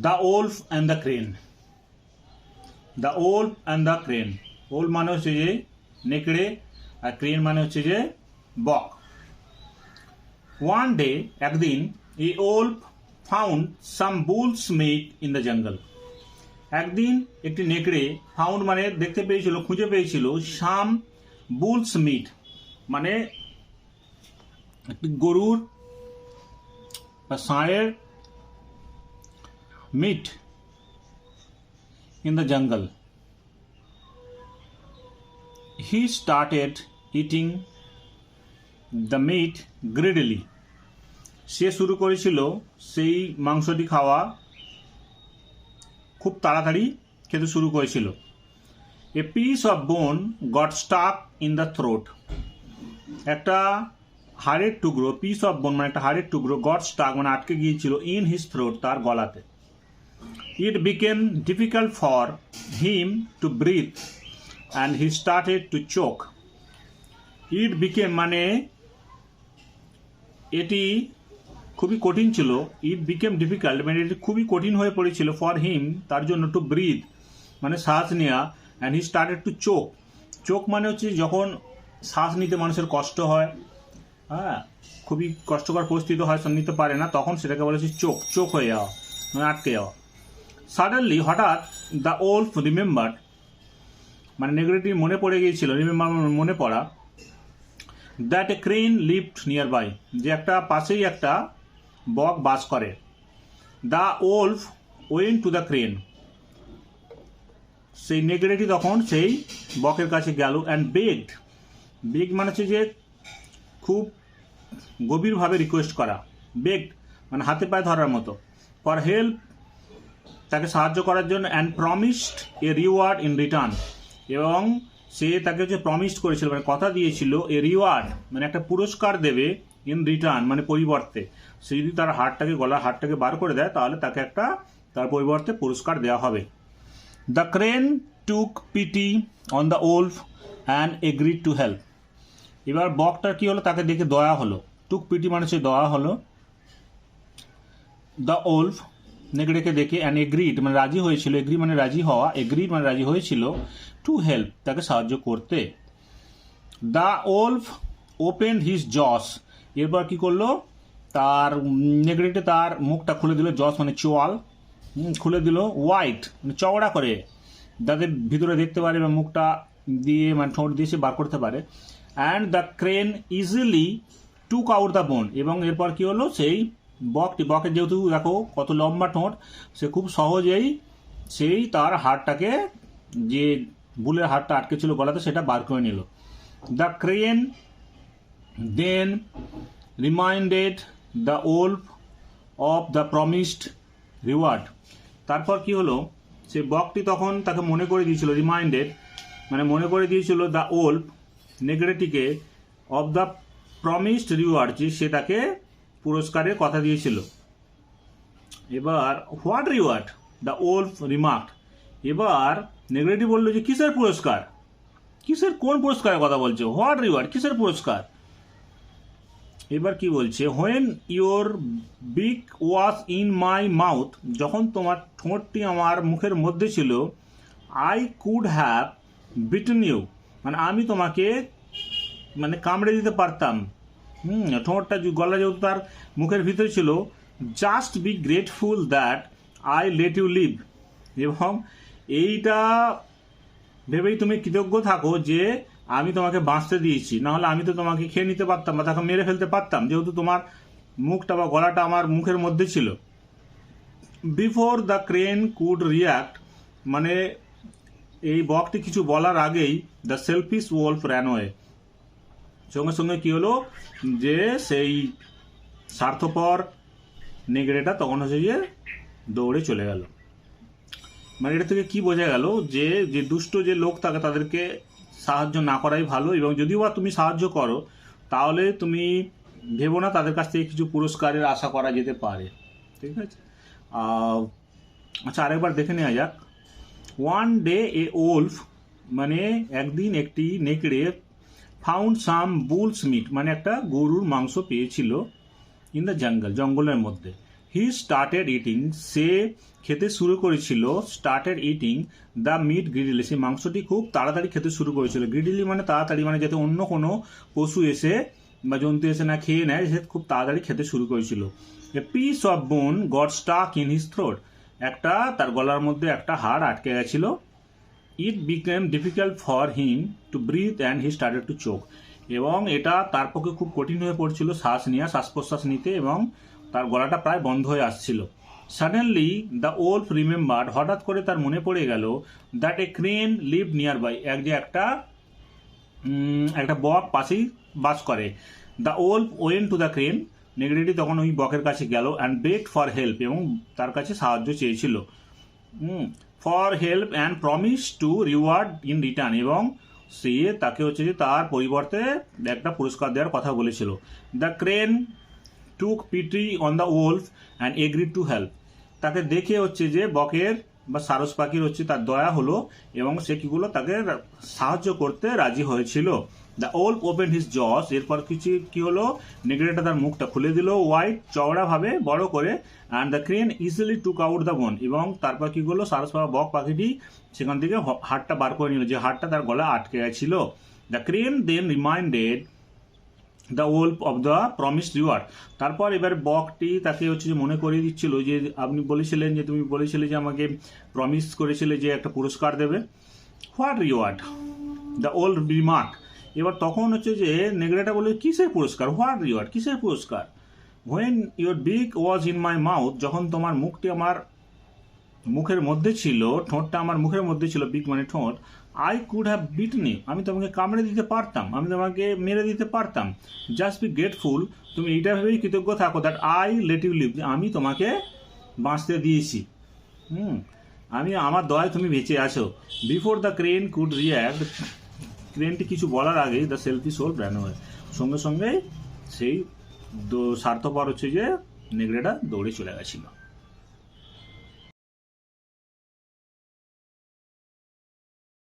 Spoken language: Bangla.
The wolf and the crane. The wolf and the crane. Wolf মানে হচ্ছে যে নেকড়ে, আর ক্রেন মানে হচ্ছে যে বক। ওয়ান ডে, একদিন, a wolf found some bulls meat in the jungle. একদিন একটি নেকড়ে, ফাউন্ড মানে দেখতে পেয়েছিল, খুঁজে পেয়েছিল, সাম বুলস মিট মানে একটি গরুর বা ষাঁড়ের meat in the jungle. He started eating the meat greedily. সে শুরু করেছিল সেই মাংসটি খাওয়া, খুব তাড়াতাড়ি খেতে শুরু করেছিল। A piece of bone got stuck in the throat. একটা হাড়ের টুকরো, পিস অফ বোন মানে একটা হাড়ের টুকরো, গট স্টাক মানে আটকে গিয়েছিল, ইন হিজ থ্রোট তার গলাতে। It became difficult for him to breathe and he started to choke. It became মানে এটি খুবই কঠিন ছিল। It became difficult মানে এটি খুবই কঠিন হয়ে পড়েছিল for him তার জন্য, to breathe মানে শ্বাস নেওয়া, and he started to choke. choke মানে হচ্ছে যখন শ্বাস নিতে মানুষের কষ্ট হয়, হ্যাঁ, খুবই কষ্টকর পরিস্থিতি হয়, নিতে পারে না, তখন সেটাকে বলা হচ্ছে চোখ হয়ে যাওয়া মানে আটকে যাওয়া। সাডেনলি হঠাৎ দ্য ওলফ রিমেম্বার্ড মানে নেগেটিভ মনে পড়ে গিয়েছিল, রিমেম্বার মনে পড়া, that a crane lived nearby যে একটা পাশেই একটা বক বাস করে। The wolf went to the crane সেই নেগেটিভ তখন সেই বকের কাছে গেল অ্যান্ড বেগড মানে হচ্ছে যে খুব গভীরভাবে রিকোয়েস্ট করা, বেগড মানে হাতে পায়ে ধরার মতো, ফর হেল্প তাকে সাহায্য করার জন্য, and promised A reward in return এবং সে তাকে হচ্ছে প্রমিসড করেছিল মানে কথা দিয়েছিল, এ রিওয়ার্ড মানে একটা পুরস্কার দেবে, ইন রিটার্ন মানে পরিবর্তে, সে যদি তার গলার হাড়টাকে বার করে দেয় তাহলে তাকে একটা তার পরিবর্তে পুরস্কার দেওয়া হবে। The crane took PT on the wolf and agreed to help. এবার বকটার কি হলো, তাকে দেখে দয়া হলো, টুক পিটি মানে সে দয়া হলো, দ্য ওলফ নেকড়েকে দেখে, অ্যান্ড এগ্রিড মানে রাজি হয়েছিল, এগ্রি মানে রাজি হওয়া, এগ্রিড মানে রাজি হয়েছিল, টু হেল্প তাকে সাহায্য করতে। The wolf opened his jaws. এরপর কি করলো, তার নেকড়েটে তার মুখটা খুলে দিল, জস মানে চোয়াল, খুলে দিল, হোয়াইট মানে চওড়া করে, যাতে ভিতরে দেখতে পারে বা মুখটা দিয়ে মানে ঠোঁট দিয়ে সে বার করতে পারে। And the crane easily took out the bone এবং এরপর কি হলো, সেই বকের যেহেতু দেখো কত লম্বা ঠোঁট, সে খুব সহজেই সেই তার হাড়টাকে, যে বুলের হাড়টা আটকে ছিল গলাতে, সেটা বার করে নিল। The crane then reminded the wolf of the promised reward. তারপর কি হলো, সে বকটি তখন তাকে মনে করে দিয়েছিল, রিমাইন্ডেড মানে মনে করে দিয়েছিল, দ্য ওলফ নেগড়েটিকে, অফ দ্য প্রমিসড রিওয়ার্ড যে সে তাকে পুরস্কারের কথা দিয়েছিল। এবার what reward, the wolf remarked. এবার নেগড়েটি বললো যে কিসের পুরস্কার, কিসের, কোন পুরস্কারের কথা বলছো, হোয়াট রিওয়ার্ড কিসের পুরস্কার। এবার কি বলছে, হোয়েন ইউর বিক ওয়াজ ইন মাই মাউথ, যখন তোমার ঠোঁটটি আমার মুখের মধ্যে ছিল, I could have bitten you মানে আমি তোমাকে মানে কামড়ে দিতে পারতাম, ঠোঁটটা গলা যেহেতু তার মুখের ভিতরে ছিল, just be grateful that I let you live এবং এইটা ভেবেই তুমি কৃতজ্ঞ থাকো যে আমি তোমাকে বাঁচতে দিয়েছি, নাহলে আমি তো তোমাকে খেয়ে নিতে পারতাম বা তাকে মেরে ফেলতে পারতাম, যেহেতু তোমার মুখটা বা গলাটা আমার মুখের মধ্যে ছিল। Before the crane could react মানে এই বকটি কিছু বলার আগেই, the selfish wolf ran away সঙ্গে সঙ্গে কি হলো, যে সেই স্বার্থপর নেগড়েটা তখন হচ্ছে যে দৌড়ে চলে গেল। মানে এটা থেকে কি বোঝা গেল, যে যে দুষ্ট যে লোক থাকে তাদেরকে সাহায্য না করাই ভালো, এবং যদিও বা তুমি সাহায্য করো তাহলে তুমি ভেবো না তাদের কাছ থেকে কিছু পুরস্কারের আশা করা যেতে পারে, ঠিক আছে। আচ্ছা, আরেকবার দেখে নেওয়া যাক। ওয়ান ডে এ ওলফ মানে একদিন একটি নেকড়ে, ফাউন্ড সাম বুলস মিট মানে একটা গরুর মাংস পেয়েছিল, ইন দ্য জঙ্গলের মধ্যে। হি স্টার্টেড ইটিং, সে খেতে শুরু করেছিল, স্টার্টেড ইটিং দ্য মিট গ্রিডিলি, সেই মাংসটি খুব তাড়াতাড়ি খেতে শুরু করেছিল। গ্রিডিলি মানে তাড়াতাড়ি, মানে যাতে অন্য কোনো পশু এসে বা জন্তু এসে না খেয়ে নেয়, সে খুব তাড়াতাড়ি খেতে শুরু করেছিল। A piece of bone got stuck in his throat, একটা তার গলার মধ্যে একটা হাড় আটকে গেছিল। It became difficult for him to breathe and he started to choke, এবং এটা তার পক্ষে খুব কঠিন হয়ে পড়ছিল শ্বাস প্রশ্বাস নিতে, এবং তার গলাটা প্রায় বন্ধ হয়ে আসছিল। সাডেনলি দ্য ওল্ফ রিমেম্বার্ড, হঠাৎ করে তার মনে পড়ে গেল, that a crane live near by, একটা বক পাশেই বাস করে। The wolf went to the crane, নেগড়েটি তখন ওই বকের কাছে গেল, অ্যান্ড বেগড ফর হেল্প, এবং তার কাছে সাহায্য চেয়েছিল, for help and promise to reward in return, এবং সে তাকে হচ্ছে যে তার পরিবর্তে একটা পুরস্কার দেওয়ার কথা বলেছিল। The crane took PT on the wolf and agreed to help, তাকে দেখে হচ্ছে যে বকের বা সারস পাখির হচ্ছে তার দয়া হলো, এবং সে কিগুলো তাকে সাহায্য করতে রাজি হয়েছিল। The wolf open his jaws, এরপর কি হলো, নেগড়েটা তার মুখটা খুলে দিল ওয়াইড, চওড়াভাবে বড় করে, and the crane easily took out the bone, এবং তারপর কি হলো, সারস বক পাখিটি সেখান থেকে হাড়টা বার করে নিল, যে হাড়টা তার গলা আটকে গেছিল। The crane then reminded the wolf of the promise reward, তারপর এবার বকটি তাকে হচ্ছে যে মনে করিয়ে দিচ্ছিল যে আপনি বলেছিলেন, যে তুমি বলেছিলে যে আমাকে প্রমিস করেছিলে যে একটা পুরস্কার দেবে। What reward, the old remark, এবার তখন হচ্ছে যে নেগড়েটা বলে কিসের পুরস্কার, হোয়াট রিওয়ার্ড, কিসের পুরস্কার। When your big was in my mouth, যখন তোমার মুখটি আমার মুখের মধ্যে ছিল, ঠোঁটটা আমার মুখের মধ্যে ছিল, বিগ মানে ঠোঁট, I could have bitten you, আমি তোমাকে কামড়ে দিতে পারতাম, আমি তোমাকে মেরে দিতে পারতাম। জাস্ট বি গ্রেটফুল, তুমি এইটা ভেবেই কৃতজ্ঞ থাকো, that I let you live, আমি তোমাকে বাঁচতে দিয়েছি, আমি আমার দয়ায় তুমি বেঁচে আছো। Before the crane could react, ক্রেনটি কিছু বলার আগেই the selfish soul ran away, সঙ্গে সঙ্গে সেই স্বার্থপর হচ্ছে যে নেগড়েটা দৌড়ে চলে গেছিল।